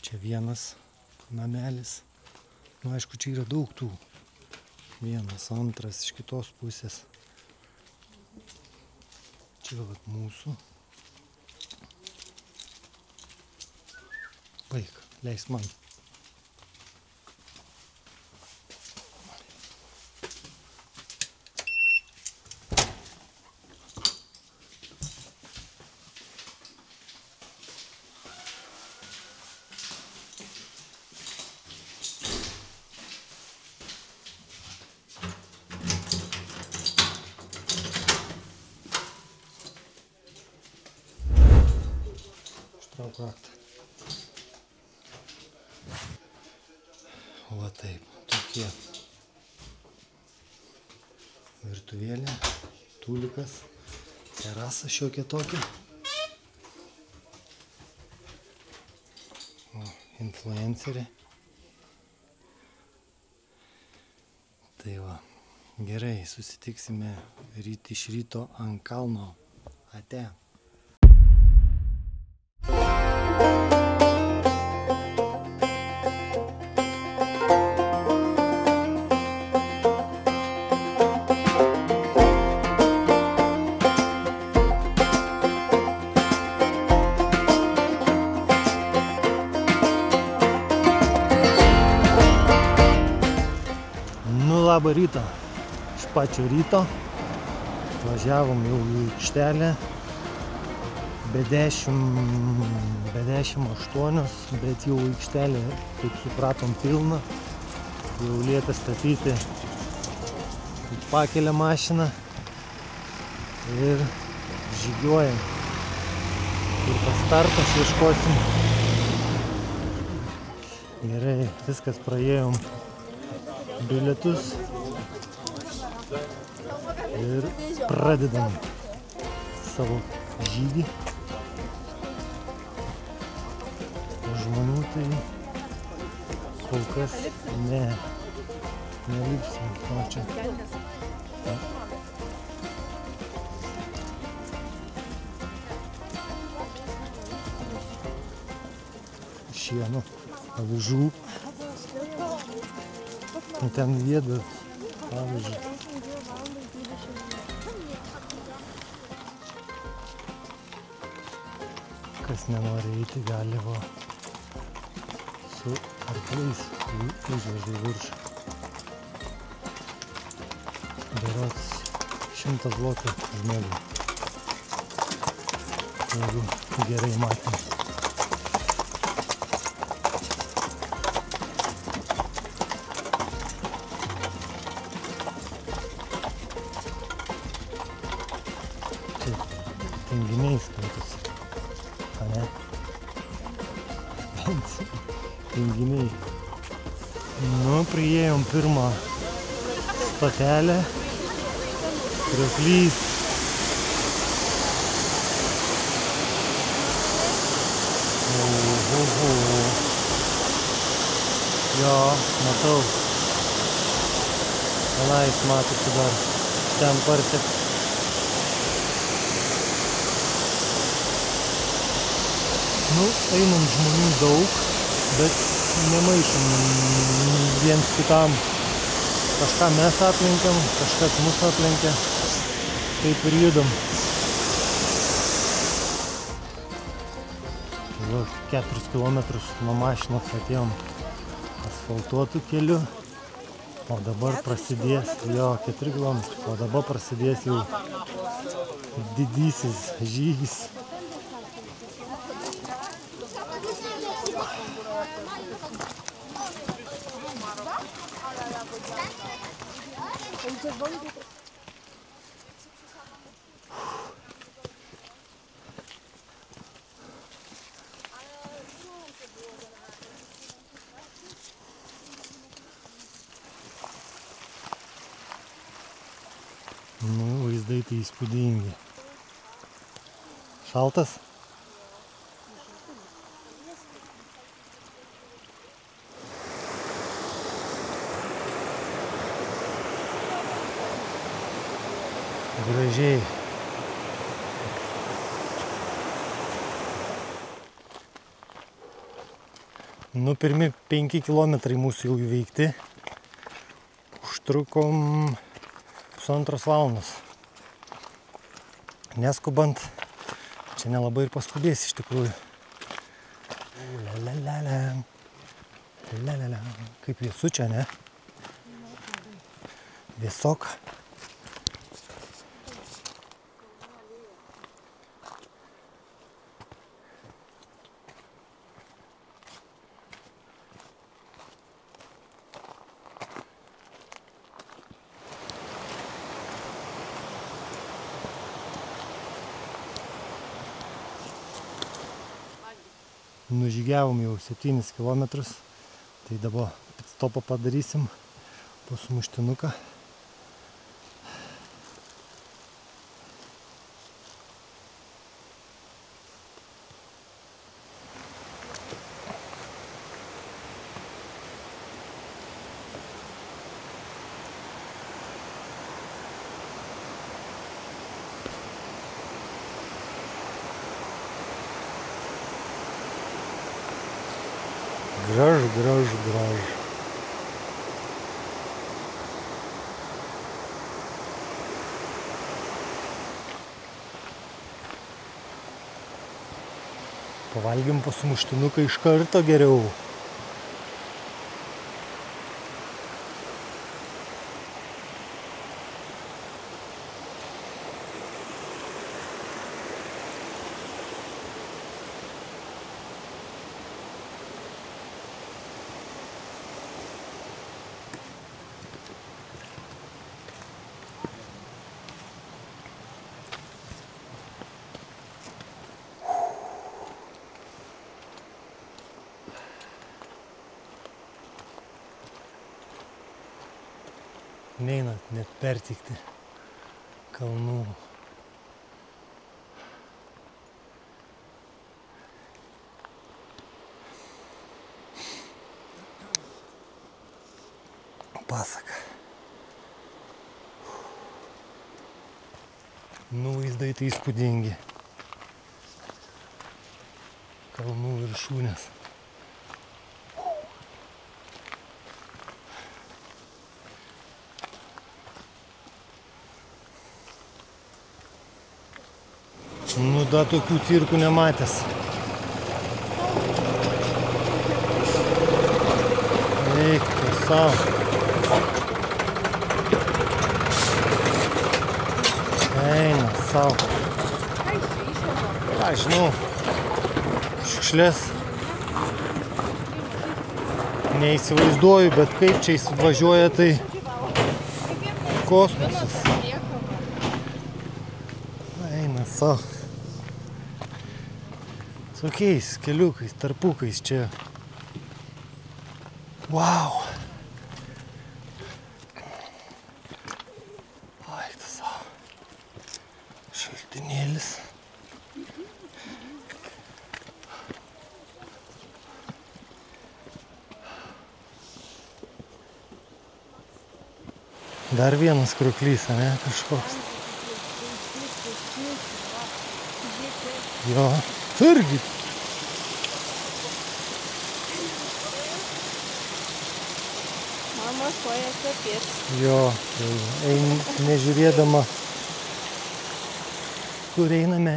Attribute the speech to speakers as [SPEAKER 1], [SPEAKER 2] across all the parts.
[SPEAKER 1] Čia vienas namelis. Nu, aišku, čia yra daug tų. Vienas, antras iš kitos pusės. Čia vat mūsų. Baik, leis man. Ištrauk raktą. Va taip, tokie. Virtuvėlė, tūlikas, terasa šiokia tokia. O, influencerė. Tai va, gerai, susitiksime iš ryto ant kalno. Ate. Labą rytą. Iš pačio ryto važiavom jau į aikštelę be 10:08, bet jau aikštelė, kaip supratom, pilna. Jau lieka statyti pakelę mašiną ir žygiuojam. Ir pas startas ieškosim. Gerai, viskas, praėjom bilietus ir pradedam savo žygį. O žmonių tai kol kas nelipsim. O čia. Šieno, avižų. Ten jėda, pavyzdžiui. Kas nenori eiti, gali va su arkliais užvežė viršų. Berods 100 zlotų žmogui, jeigu gerai matėm. Tinginiai skaitosi, a ne? Tinginiai. Nu, priėjom pirmą stotelę. Krioklys. Oho. Jo, matau. Tenais matosi dar. Ten partė. Nu, einam žmonių daug, bet nemaišom viens kitam. Kažką mes aplenkėm, kažkas mus aplenkė. Taip ir judam. 4 kilometrus nuo mašinos atėjom asfaltuotų keliu. O dabar prasidės, 4 kilometrus, o dabar prasidės jau didysis žygis. Nu, vaizdai tai įspūdingi. Šaltas? Gražiai. Nu, pirmi 5 kilometrai mūsų jau įveikti. Užtrukom 1,5 valandos. Neskubant, čia nelabai ir paskubės iš tikrųjų. Kaip vėsu čia, ne? Vėsok. Nužygiavom jau 7 kilometrus, tai dabar pitstopą padarysim po sumuštinuką. Graž. Pavalgėm po sumuštinuką iš karto geriau. Neina net perteikti kalnų. Pasaka. Vaizdai tai įspūdingi. Kalnų viršūnės. Da tokių cirkų nematęs. Eik, tu savo. Eina savo. Aš žinau, šiukšlės neįsivaizduoju, bet kaip čia įsivažiuoja, tai kosmosas. Eina savo. Tokiais keliukais, tarpukais čia. Wow! Ai, tu savo. Šaltinėlis. Dar vienas krioklys, ane, kažkoks. Jo. Irgi.
[SPEAKER 2] Mama koja kapės.
[SPEAKER 1] Jo, nežiūrėdama, kur einame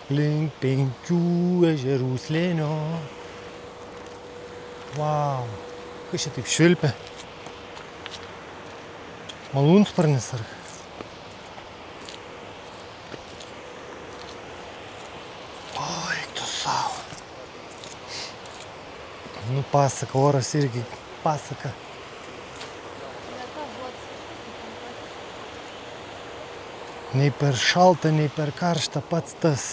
[SPEAKER 1] link 5 ežerų slėnio. Wow, kas čia taip švilpia? Malūnsparnis ar? Nu, pasaka, oras irgi pasaka. Nei per šalta, nei per karšta pats tas.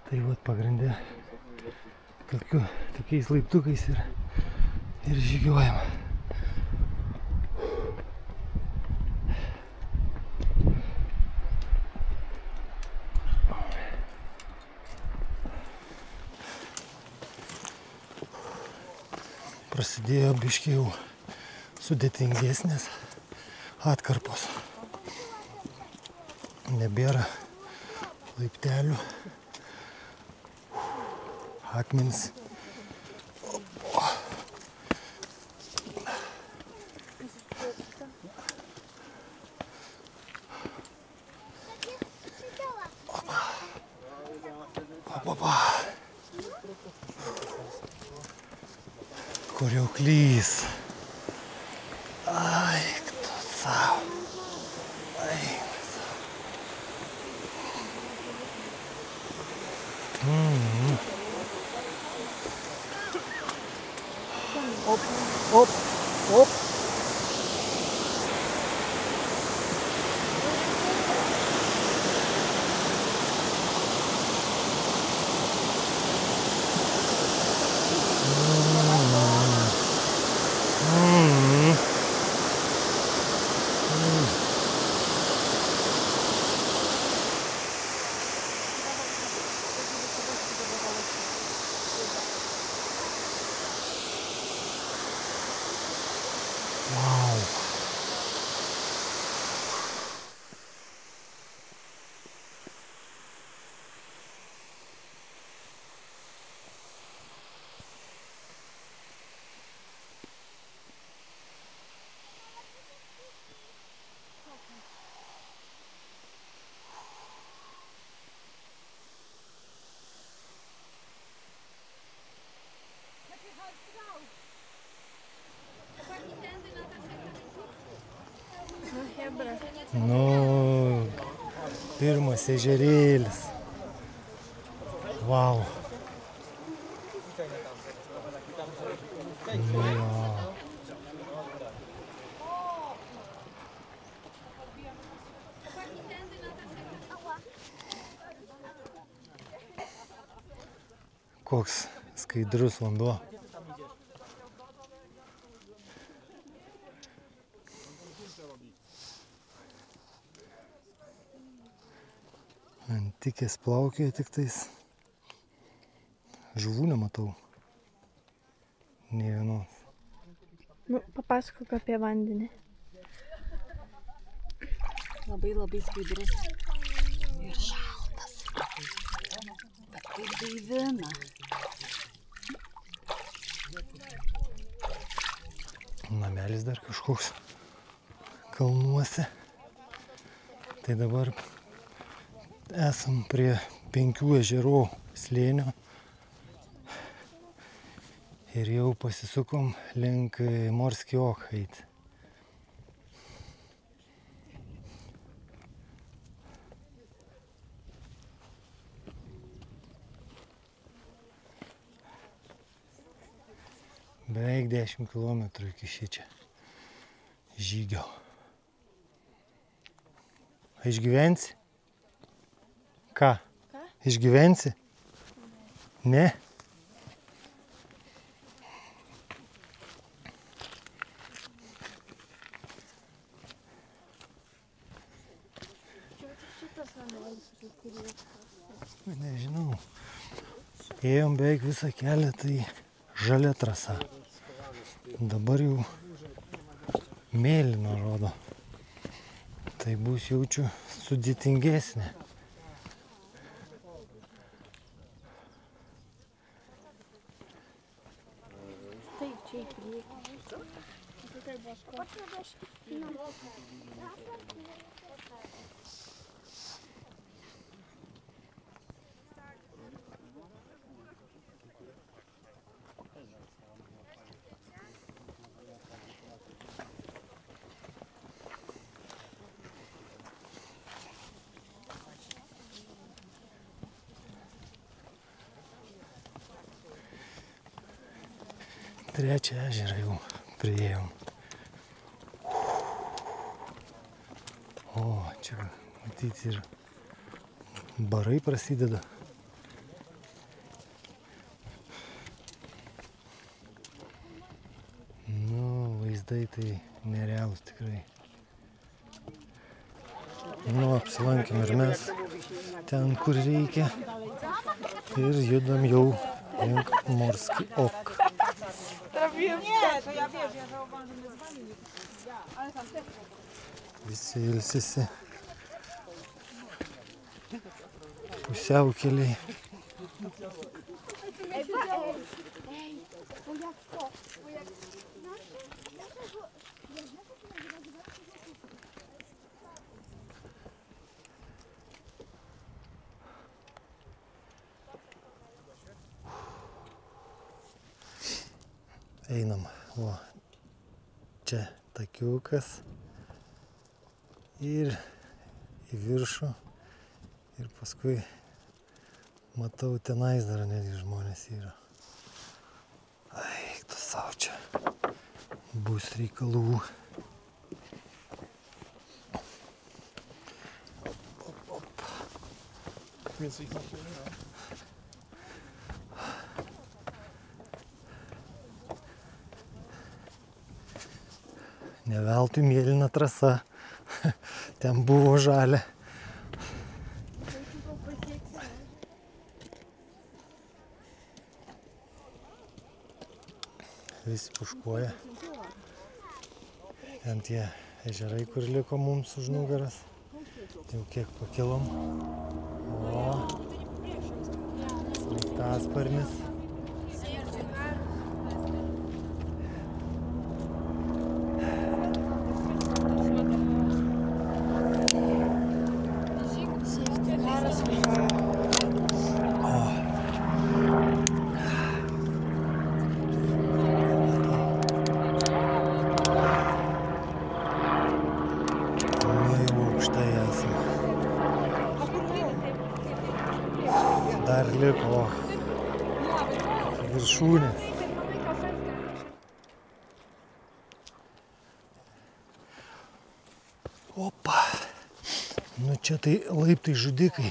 [SPEAKER 1] Tai vat pagrindė tokiais laiptukais ir žygiuojam. prasidėjo biškiai jau sudėtingesnės atkarpos. Nebėra laiptelių, akmenys. Kur jau klys. Ai, tu savo. Ai. Op, op, op. Wow. Nu, pirmas ežerėlis. Wow. Nu, jo. Koks skaidrus vanduo. Antikės plaukioja tik tais. Žuvų nematau. Nė vienos.
[SPEAKER 2] Papasakok apie vandenį.
[SPEAKER 3] Labai skaidrus. Ir šaltas. Bet kaip gaivina.
[SPEAKER 1] Namelis dar kažkoks kalnuose. Tai dabar esam prie 5 ežerų slėnio ir jau pasisukom link Morski Ok eit. Beveik 10 kilometrų iki šičia žygio. Išgyvensi? Ką? Išgyvensi? Ne? Nežinau. Ėjom beveik visą kelią, tai žalia trasa. Dabar jau mėlyna rodo. Tai bus, jaučiu, sudėtingesnė.
[SPEAKER 2] Taip, čia į priekį.
[SPEAKER 1] Trečią ežerą jau priėjom. O, čia matyti ir barai prasideda. Nu, vaizdai tai nerealūs tikrai. Nu, apsilankėm ir mes ten, kur reikia. Ir judam jau link Morski Ok.
[SPEAKER 2] Trafiłem.
[SPEAKER 4] Nie, to ja wiesz, ja żałowałam, że mnie z wami nie puścili. Ale tam też
[SPEAKER 1] Visi ilsisi pusiaukeliai. Einam, o, čia takiukas ir į viršų ir paskui matau tenais dar netgi žmonės yra. Eik tu savo, čia bus reikalų. Ne veltui mėlyna trasa, ten buvo žalia. Visi puškuoja. Ten tie ežerai, kur liko mums už nugaras. Jau kiek pakilom. O, sraigtasparnis. Dar liko viršūnės. Opa. Nu čia tai laiptai žudikai.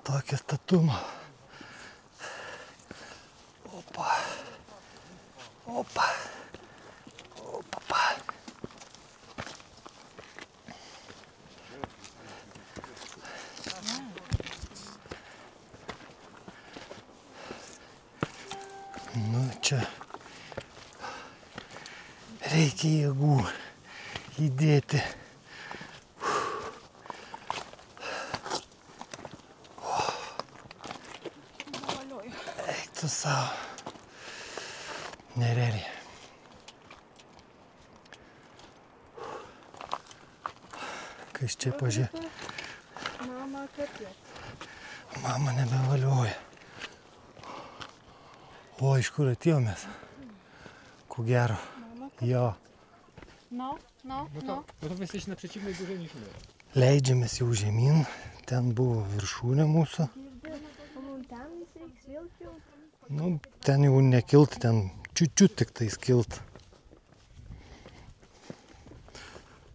[SPEAKER 1] Tokia statuma. Opa. Opa. Opa. Nu čia reikia jėgų įdėti. Eik tu savo. Nerealiai. Kas čia pažiūrė?
[SPEAKER 2] Mama katė.
[SPEAKER 1] Mama nebevalioja. O, iš kur atėjomės? Ko gero. Jo.
[SPEAKER 2] No.
[SPEAKER 5] No to wy jesteście na przeciwnej górze niż my.
[SPEAKER 1] Leidžiamės jau žemyn. Ten buvo viršūnė mūsų. Nu, ten jau nekilt, ten čiut tik tais kilt.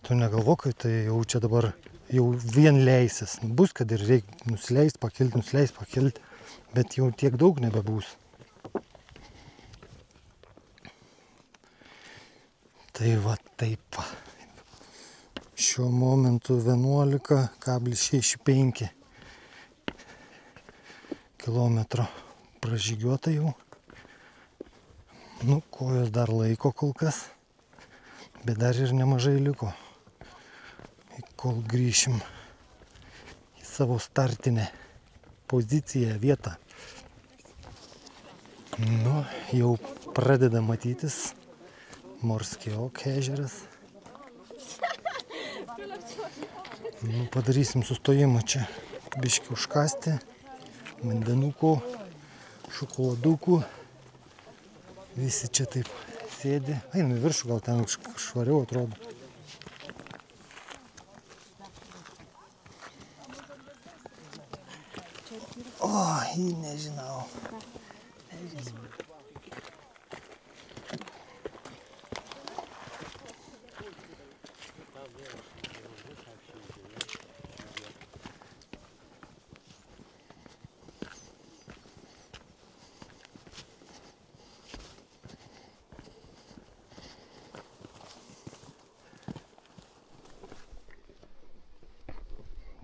[SPEAKER 1] Tu negalvok, kad tai jau čia dabar jau vien leisis. Bus, kad ir reikia nusileist, pakilt. Bet jau tiek daug nebebus. Tai va taip va. Šiuo momentu 11,65 kilometro pražygiuota jau. Nu, kojos dar laiko kol kas, bet dar ir nemažai liko, kol grįšim į savo startinę poziciją, vietą. Nu, jau pradeda matytis Morskiok ežeras. Nu, padarysim sustojimą čia, biškį užkasti, vandenukų, šokoladukų. Visi čia taip sėdi. Einam į viršų, gal ten švariau atrodo. O, nežinau.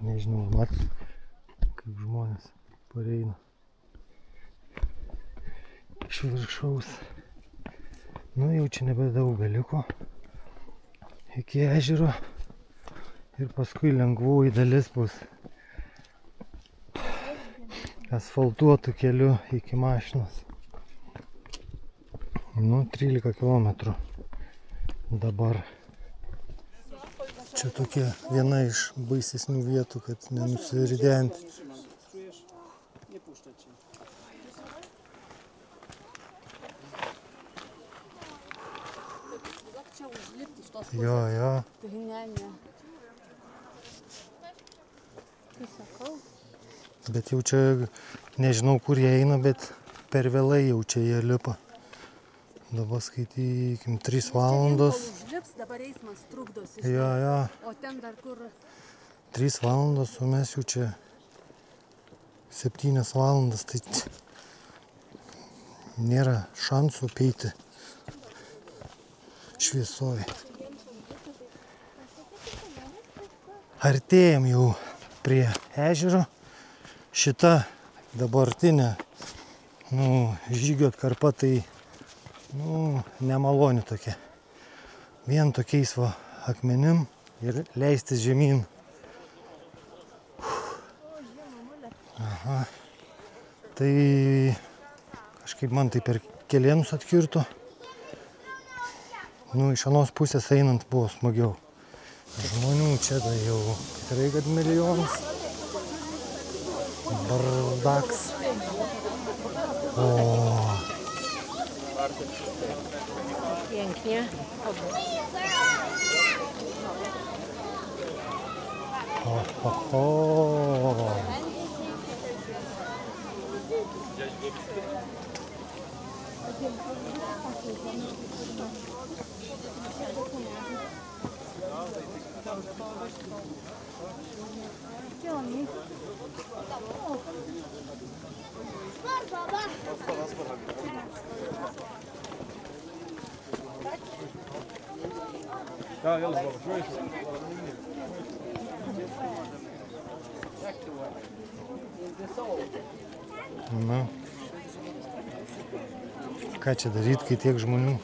[SPEAKER 1] Nežinau, matot, kaip žmonės pareina. iš viršaus. Nu, jau čia nebedaug beliko iki ežero ir paskui lengvoji dalis bus asfaltuotų kelių iki mašinos. Nu, 13 km dabar. Čia tokia viena iš baisesnių vietų, kad nenusiridenti.
[SPEAKER 3] Čia užlipti iš tos
[SPEAKER 1] Jo, jo.
[SPEAKER 3] Tai ne.
[SPEAKER 2] Tai sakau.
[SPEAKER 1] Bet jau čia nežinau, kur jie eina, bet per vėlai jau čia jie lipa. Dabar skaitykim 3 valandos.
[SPEAKER 3] Užlips, dabar eismas trukdosi.
[SPEAKER 1] Jo, jo.
[SPEAKER 3] O ten dar kur
[SPEAKER 1] 3 valandos, o mes jau čia 7 valandas, tai nėra šansų apeiti šviesoj. Artėjam jau prie ežero. Šita dabartinė žygio atkarpa tai nemaloni tokia. Vien tokiais va akmenim ir leistis žemyn. Aha. Tai kažkaip man tai per Kelėnus atkirto. Iš anos pusės einant buvo smagiau. Žmonių čia tai jau tikrai kad milijonas. Bardaks. O.
[SPEAKER 2] Pięknie.
[SPEAKER 1] O. Na, ką čia daryti, kai tiek žmonių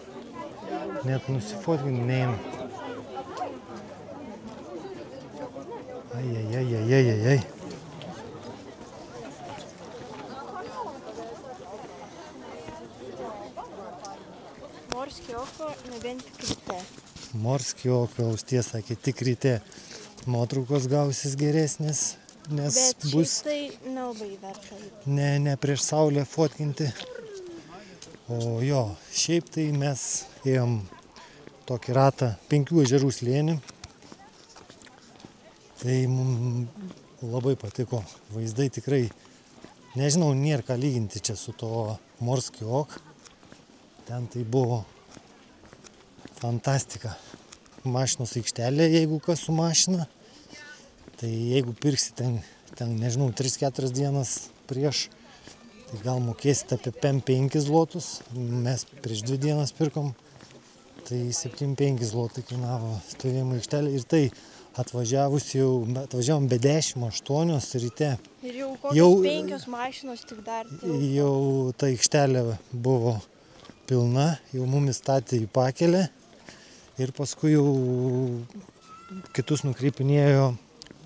[SPEAKER 1] net nusifotkinti neina. Ai.
[SPEAKER 2] Morskio oko, nebent tik ryte.
[SPEAKER 1] Morskio oko, Austė sakė, tik ryte nuotraukos gausis geresnės, nes
[SPEAKER 2] Bet
[SPEAKER 1] bus
[SPEAKER 2] šiaip tai nelabai verta.
[SPEAKER 1] ne prieš saulę fotkinti. O jo, šiaip tai mes ėjom tokį ratą 5 ežerų slėnį. Tai mums labai patiko. Vaizdai tikrai, nežinau, nėra ką lyginti čia su to Morskio ok. Ten tai buvo fantastika. Mašinos aikštelė, jeigu kas su mašina. Tai jeigu pirksi ten nežinau, 3-4 dienas prieš, tai gal mokėsite apie 5 zlotus. Mes prieš 2 dienas pirkom, tai 7-5 zlotai kainavo stovėjimo aikštelė. Ir tai atvažiavom be 10-8 ryte.
[SPEAKER 2] Ir jau kokios 5 mašinos tik dar.
[SPEAKER 1] Jau ta aikštelė buvo pilna, jau mumis statė į pakelę. Ir paskui jau kitus nukreipinėjo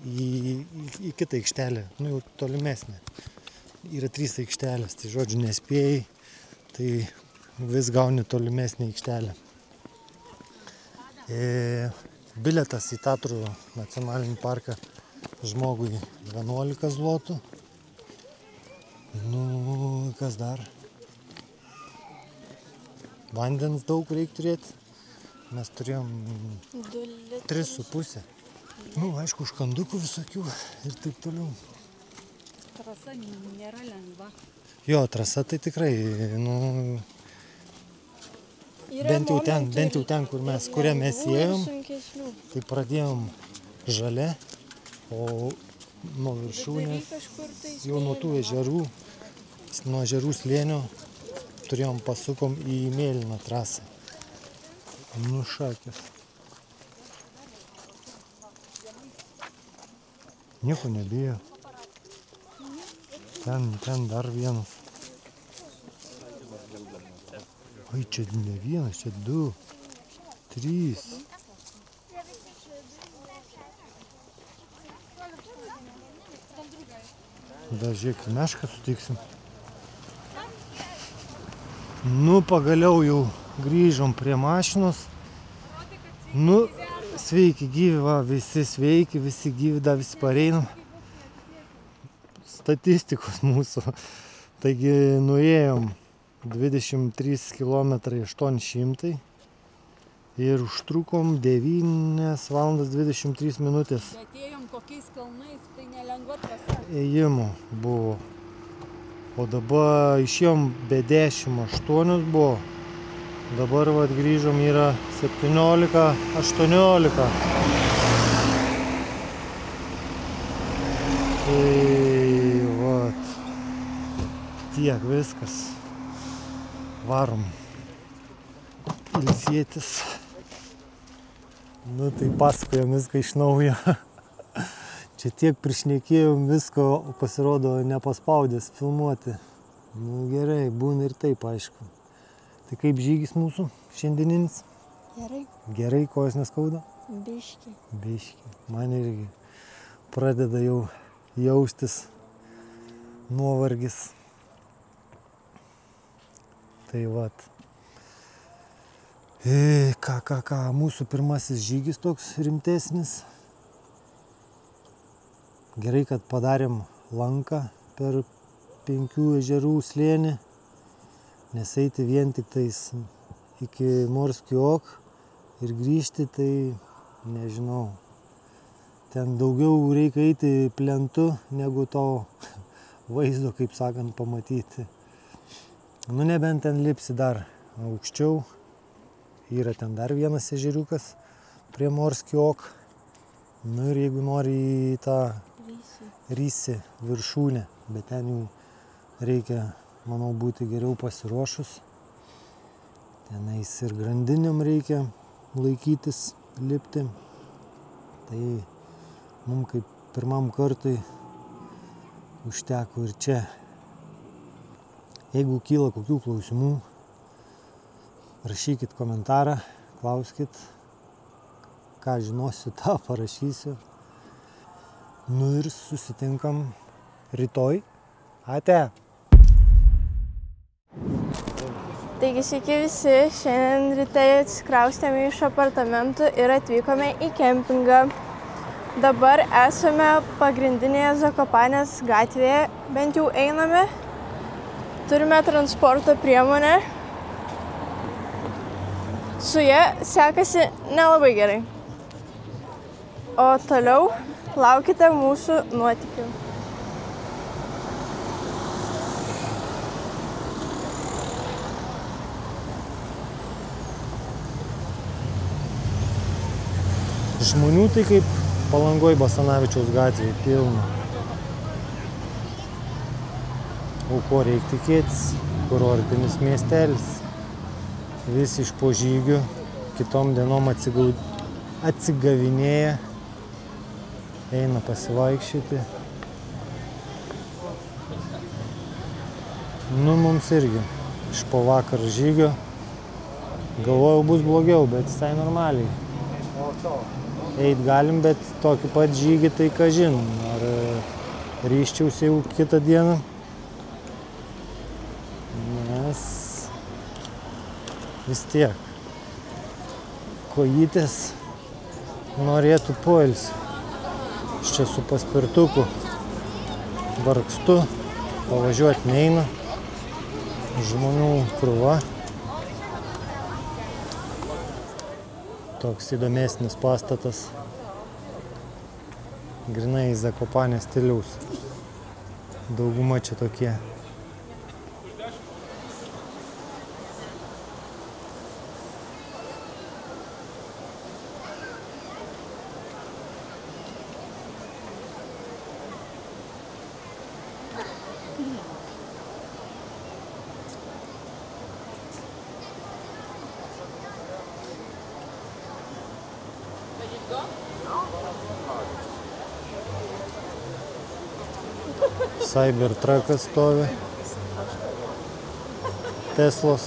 [SPEAKER 1] į kitą aikštelę, jau tolimesnę. Yra 3 aikštelės, tai žodžiu nespėjai, tai vis gauni tolimesnį aikštelę. Biletas į Tatrų nacionalinį parką žmogui 11 zlotų. Kas dar? Vandens daug reikia turėti. Mes turėjom 3,5. Aišku, užkandukų visokių ir taip toliau.
[SPEAKER 3] trasa nėra lengva.
[SPEAKER 1] Jo, trasa tai tikrai, bent jau ten, kuria mes ėjom, tai pradėjom žalia, o nuo viršūnės, jau nuo tų ežerų, nuo ežerų slėnio, turėjom pasukom į mėlyną trasą. Šakės. Nieko nebijo. Ten dar vienas. Oi, čia ne vienas, čia 2, 3. Dar žiūrėk, mešką sutiksim. Nu, pagaliau jau grįžom prie mašinos. Nu, sveiki gyvi, va, visi sveiki, visi gyvi, dar visi pareinam. Statistikos mūsų. Taigi nuėjom 23 km 800 ir užtrukom 9 valandas 23 minutės.
[SPEAKER 3] Atėjom kokiais kalnais, tai nelengva trasa.
[SPEAKER 1] Ėjimų buvo. O dabar išėjom be 10:08 buvo. Dabar vat grįžom yra 17:18. Tai vat tiek viskas. Varom ilsėtis. Nu tai pasakojom viską iš naujo. Čia tiek prišnekėjom visko, pasirodo nepaspaudęs filmuoti. Nu gerai, būna ir taip, aišku. Tai kaip žygis mūsų šiandieninis?
[SPEAKER 2] Gerai.
[SPEAKER 1] Gerai, kojas neskauda?
[SPEAKER 2] Biški.
[SPEAKER 1] Biški. Man irgi pradeda jau jaustis nuovargis. Tai vat. Ką, mūsų pirmasis žygis toks rimtesnis. Gerai, kad padarėm lanką per 5 ežerų slėnį, nes eiti vien tik tais iki Morskio ok ir grįžti, tai nežinau. Ten daugiau reikia eiti plentu, negu to vaizdo, kaip sakant, pamatyti. Nu, nebent ten lipsi dar aukščiau. Yra ten dar vienas ežeriukas prie Morskio ok. Nu ir jeigu nori į tą Rysį viršūnę, bet ten jau reikia, manau, būti geriau pasiruošus. Tenais ir grandinėm reikia laikytis, lipti. Tai mums kaip pirmam kartui užteko ir čia. Jeigu kyla kokių klausimų, rašykit komentarą, klauskit, ką žinosiu, tą parašysiu. Nu ir susitinkam rytoj. Ate!
[SPEAKER 2] Taigi sveiki visi, šiandien ryte atsikraustėme iš apartamentų ir atvykome į kempingą. Dabar esame pagrindinėje Zakopanės gatvėje, bent jau einame. Turime transporto priemonę. Su ja sekasi nelabai gerai. O toliau laukite mūsų nuotykių.
[SPEAKER 1] Žmonių tai kaip Palangoj Basanavičiaus gatvėje pilna. O ko reikia tikėtis? Kurortinis miestelis. Visi iš po žygių, kitom dienom atsigavinėja, eina pasivaikščioti. Nu, mums irgi iš po vakar žygio galvojau bus blogiau, bet visai normaliai. Eit galim, bet tokį pat žygį tai kažin. Ar ryžčiausi jau kitą dieną? Nes vis tiek kojytės norėtų poilsio. Aš čia su paspirtuku vargstu, pavažiuoti neina. Žmonių krūva. Toks įdomesnis pastatas. Grynai Zakopanės stiliaus. Dauguma čia tokie. Cybertruckas stovi. Teslos.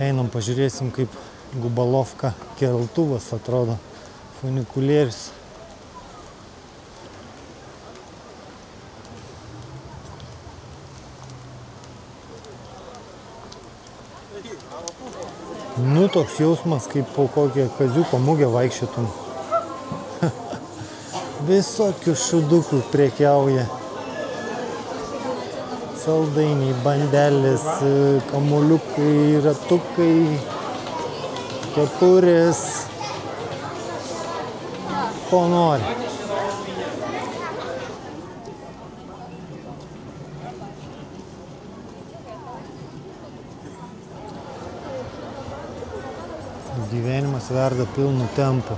[SPEAKER 1] Einam pažiūrėsim, kaip Gubalovka keltuvas atrodo. Funikulierius. Nu, toks jausmas, kaip po kokią kaziuko mugę vaikščiotum. Visokių šudukų prekiauja. Saldainiai, bandelės, kamuoliukai, ratukai, kepurės. Ko nori. Gyvenimas verda pilnu tempu.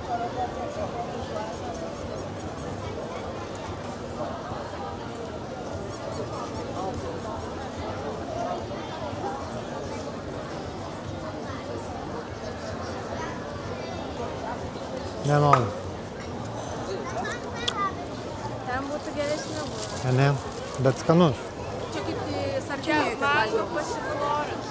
[SPEAKER 1] Nenoriu.
[SPEAKER 2] Ten būtų geresnė buvo.
[SPEAKER 1] Ne, bet skanus.
[SPEAKER 3] Čia kaip Sardinijoje tai valgiau.
[SPEAKER 2] Pasifloras.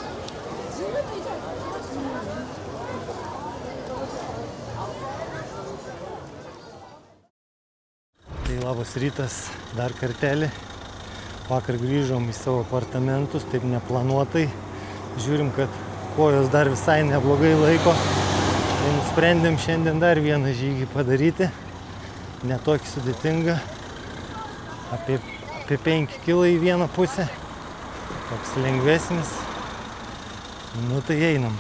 [SPEAKER 1] Tai labas rytas, dar kartelį. Vakar grįžom į savo apartamentus, taip neplanuotai. Žiūrim, kad kojos dar visai neblogai laiko. Tai nusprendėm šiandien dar vieną žygį padaryti. Ne tokį sudėtingą. Apie 5 kg į vieną pusę. Toks lengvesnis. Nu tai einam.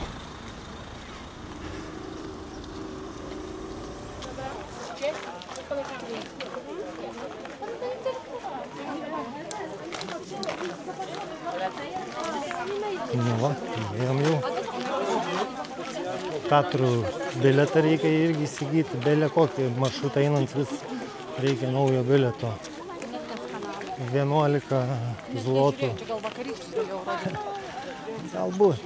[SPEAKER 1] Nu va, ėjom jau. Tatrų bilietą reikia irgi įsigyti, belė kokį maršrutą einant vis reikia naujo bilieto. 11 zlotų.
[SPEAKER 3] Gal vakarykštis daugiau rodė.
[SPEAKER 1] Galbūt.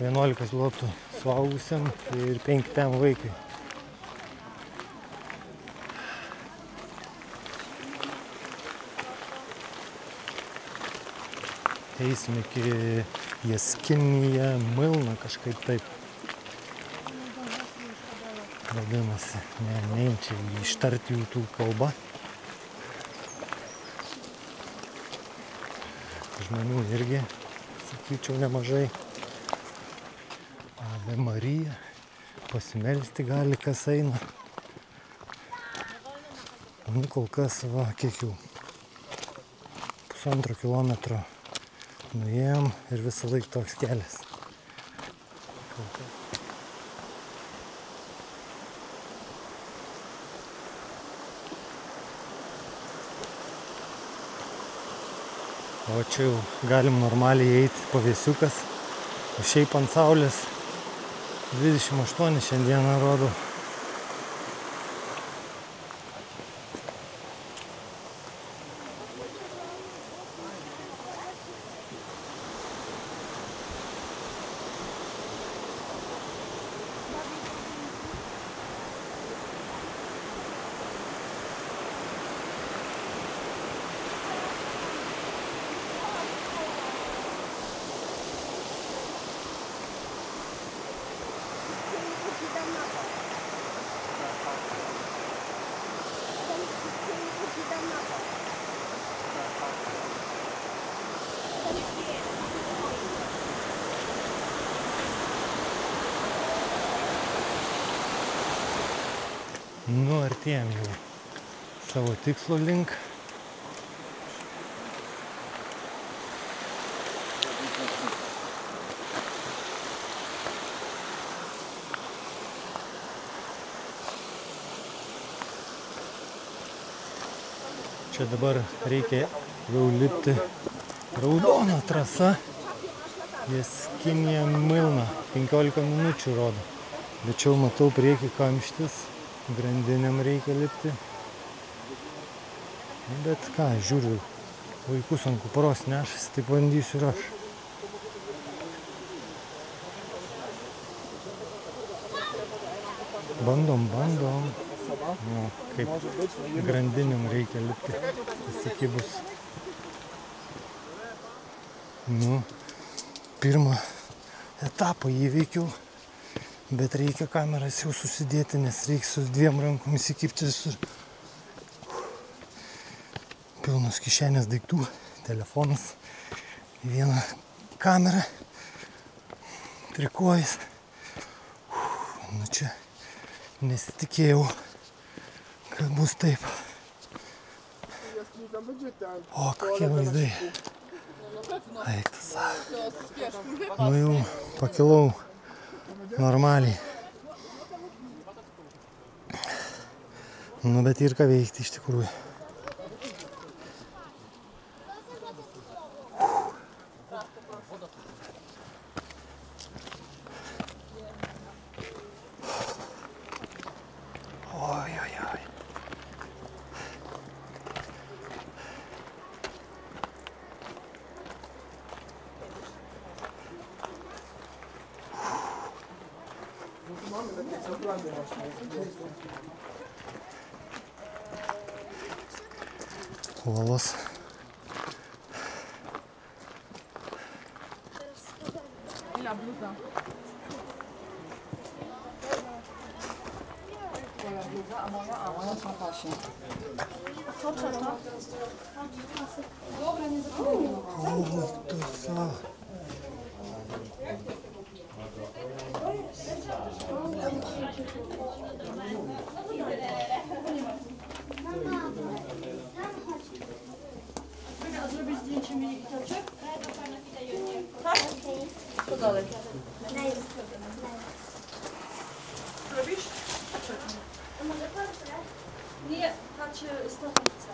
[SPEAKER 1] 11 zlotų suaugusiam ir 5 ten vaikai. Eisim iki Jaskinija Milna, kažkaip taip vadinasi. Neim čia ištarti jų tų kalbą. Žmonių irgi, sakyčiau, nemažai. Ave Marija, pasimelsti gali, kas eina. Nu, kol kas, va, kiek jau 1,5 kilometro nuėjom ir visą laik toks kelias. O čia jau galim normaliai eiti pavėsiukas. O šiaip ant saulės 28 šiandieną rodo. Nu, artėjom jau savo tikslo link. Čia dabar reikia jau lipti raudona trasa. Jaskinija Milna. 15 minučių rodo. Bet čia matau priekį kamštis. Grandinėm reikia lipti. Bet ką, žiūriu, vaikus ant kuparos nešasi, tai bandysiu ir aš. Bandom. Nu, kaip grandinėm reikia lipti, įsikibus. Nu, pirmą etapą įveikiau, bet reikia kameras jau susidėti, nes reikia su 2 rankom įsikibti visur. Pilnos kišenės daiktų, telefonas, viena kamera, trikojas. Nu čia nesitikėjau, kad bus taip. O, kokie vaizdai. Eiktas. Nu jau pakilau normaliai. Nu bet ir ką veikti iš tikrųjų. Oi, oi, oi. Uolos.
[SPEAKER 3] La bluza. Twoja bluza, a moja są pasie.
[SPEAKER 2] Co to?
[SPEAKER 3] Dobra, nie zapomnij.
[SPEAKER 1] O, to co?
[SPEAKER 2] Zrobić zdjęcie mi toczek?
[SPEAKER 3] Co dalej?
[SPEAKER 2] Robisz? Nie, patrz, stopnice.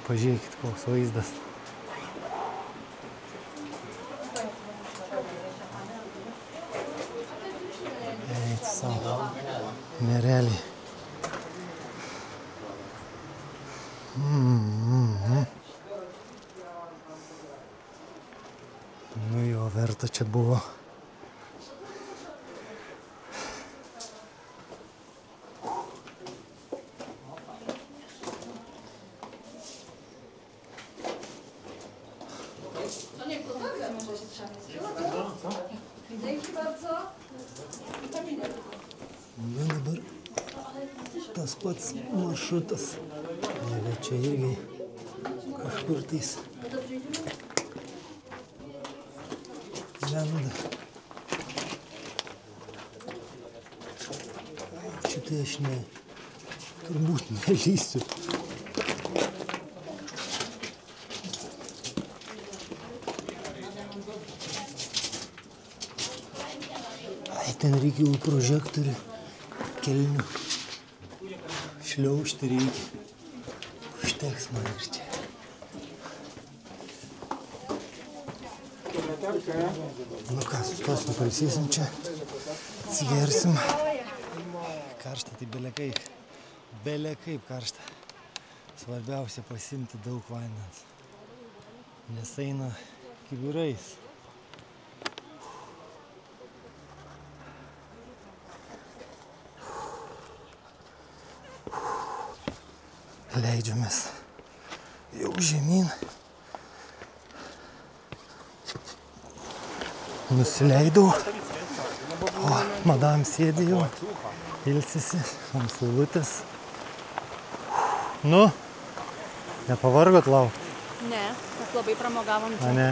[SPEAKER 1] Pažiūrėkit, koks vaizdas. Eik savo. Nerealiai. Nu jo, verta čia buvo.
[SPEAKER 2] Dzięki bardzo.
[SPEAKER 1] Nu dabar tas pats maršrutas. Jėga čia irgi kažkur tais lenda. Šitai aš turbūt nelysiu. Ten reikia jau prožektorių, kelnių. Šliaužti reikia. Užteks man ir čia. Nu ką, sustosim, pailsėsim čia. Atsigersim. Karšta, tai belekaip. Belekaip karšta. Svarbiausia pasiimti daug vandens. Nes eina kibirais. Leidžiamės jau žemyn. Nusileidau. O, madam sėdi jau. Ilsisi ant saulutės. Nu, nepavargot laukti?
[SPEAKER 2] Ne, mes labai pramogavom čia.
[SPEAKER 1] A ne?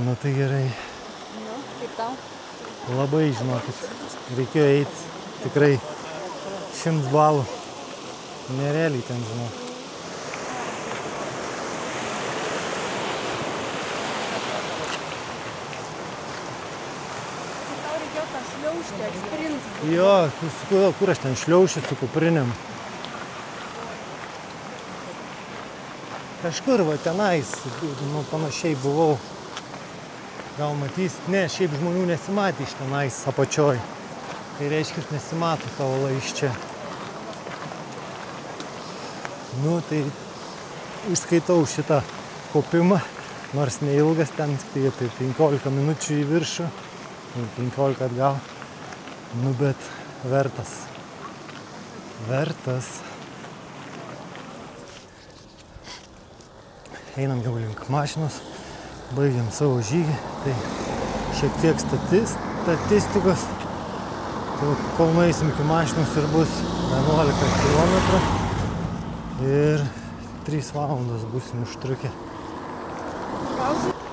[SPEAKER 1] Nu tai gerai.
[SPEAKER 2] Nu, kaip tau?
[SPEAKER 1] Labai, žinokit, reikėjo eiti tikrai 100 balų. Nerealiai ten, žinau.
[SPEAKER 2] Tau reikėjo tą šliaužti, eksperimentas.
[SPEAKER 1] Jo, kur aš ten šliaušiu su kuprinėm. Kažkur va tenais, nu, panašiai buvau. Gal matysit, ne, šiaip žmonių nesimatė iš tenais apačioj. Tai reiškia, nesimato tavo iš čia. Nu, tai išskaitau šitą kopimą, nors neilgas, ten tai apie 15 minučių į viršų, 15 atgal. Nu, bet vertas. Vertas. Einam jau link mašinos, Baigiam savo žygį, tai šiek tiek statistikos. Tai kol nueisim iki mašinos ir bus 11 km ir 3 valandos būsim užtrukę.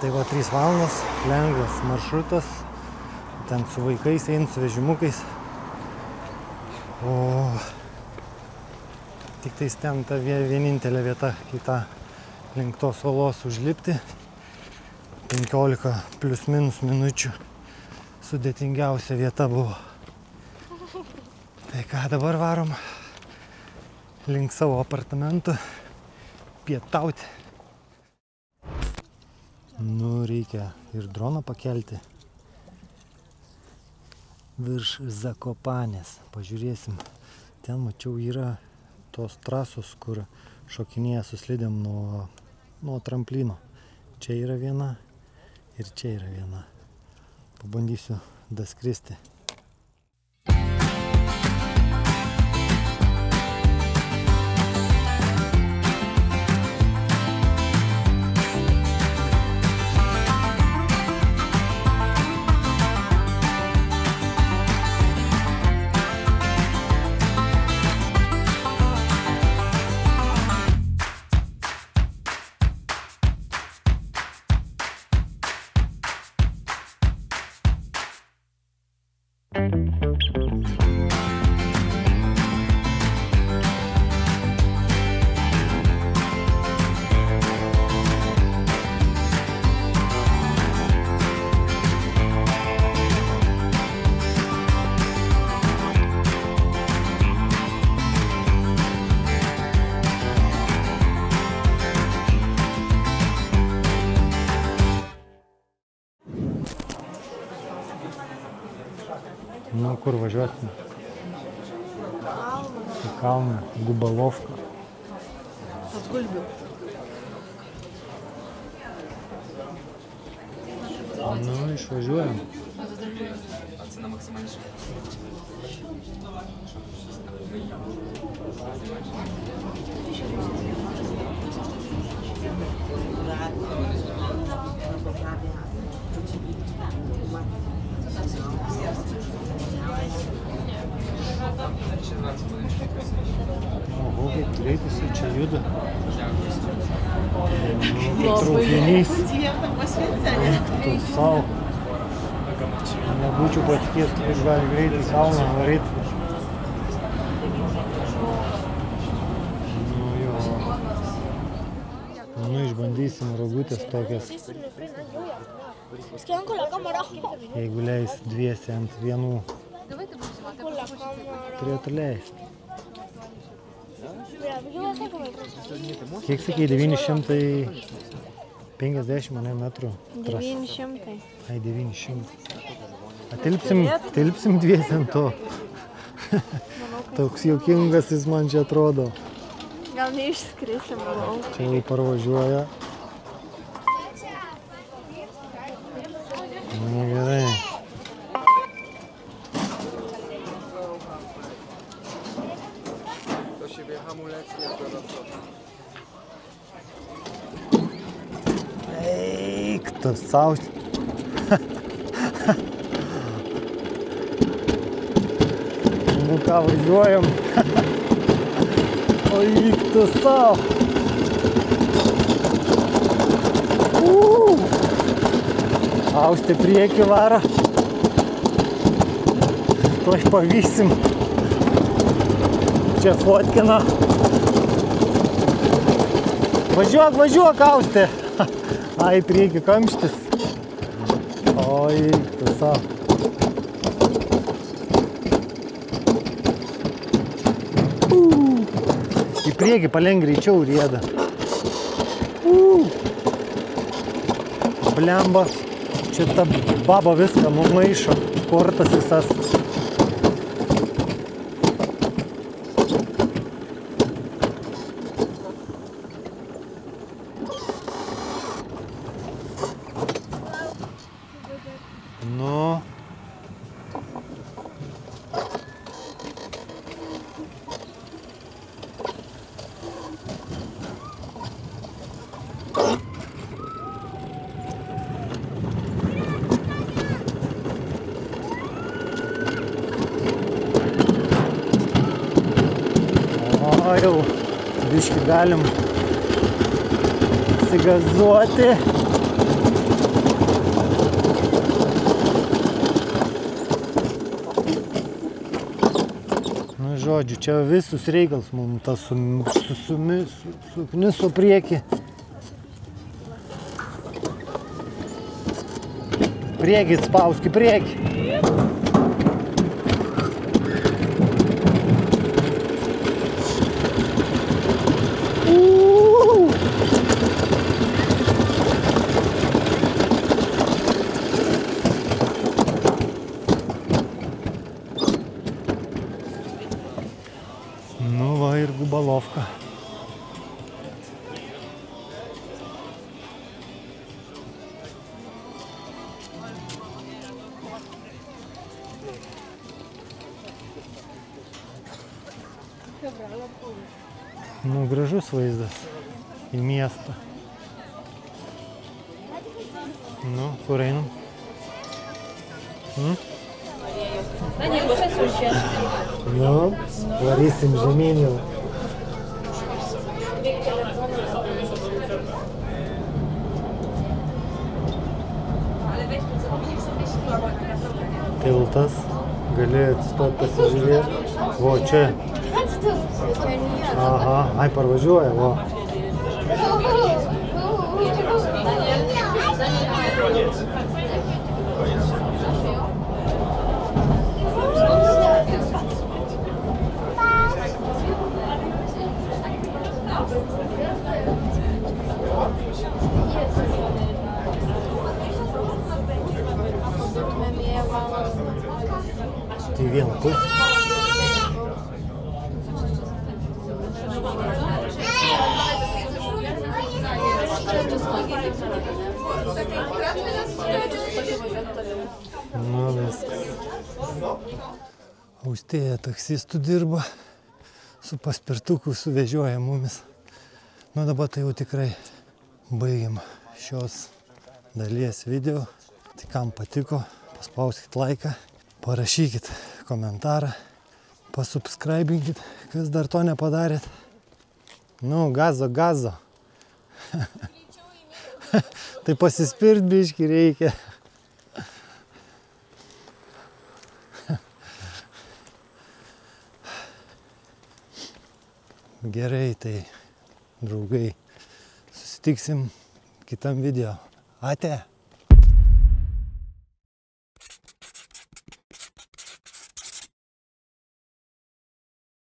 [SPEAKER 1] Tai va 3 valandos, lengvas maršrutas, ten su vaikais einu, su vežimukais. O tik tais ten ta vienintelė vieta, kita link tos olos užlipti. 15 plius minus minučių sudėtingiausia vieta buvo. Tai ką, dabar varom link savo apartamentų pietauti. Nu, reikia ir droną pakelti virš Zakopanės. Pažiūrėsim. Ten, mačiau, yra tos trasos, kur šokinėja su slidėm nuo tramplino. Čia yra viena ir čia yra viena. Pabandysiu daskristi. Nu, kur važiuosim? Į kalną, Gubalovką.
[SPEAKER 3] Pas Gulbių.
[SPEAKER 1] Nu, išvažiuojam. Oho, kaip greitis jau čia juda. Traukinys. Tu savo. Nebūčiau patikėjęs, kaip gali greitai kalną varyti. Nu jo. Nu, išbandysim rogutės tokias. Jeigu leis dviesi ant vienų. Turėtų leisti. Kiek sakei, 950 metrų?
[SPEAKER 2] 900.
[SPEAKER 1] Ai, 900. Tilpsim dviesi ant to. Toks juokingas jis man čia atrodo.
[SPEAKER 2] Gal neišskrisim, manau.
[SPEAKER 1] Čia jau parvažiuoja. Nu, gerai. Eik, tu sau. Nu ką, važiuojam. O eik, tu sau. Austė priekį varo. Tuoj pavysim. Čia fotkina. Važiuok, važiuok, Austė. Ai, priekį kamštis. Oi, tu savo. Į priekį paleng greičiau rieda. Blemba. Čia ta baba viską numaišo. Kortas visas. Nu. dabar jau biškį galim sigazuoti. Nu, žodžiu, čia visus reikals mums tas sukniso priekį. Priekį, spauski priekį. Nu va ir gubalovka. Nu, gražus vaizdas į miestą. Nu, kur einam? Nu, varysim žemyn jau. Tiltas, gali atsistot pasižiūrėti. O, čia. Aha, ai, parvažiuoja, o. Tai vieną pusę. Nu, viskas. Austėja taksistų dirba, su paspirtuku suvežioja mumis. Nu, dabar tai jau tikrai baigiam šios dalies video. Tai kam patiko, paspauskit laiką, parašykit komentarą, pasubscribinkit, kas dar to nepadarėt. Nu, gazo. Tai pasispirt biškį reikia. Gerai, tai draugai, susitiksim kitam video. Ate.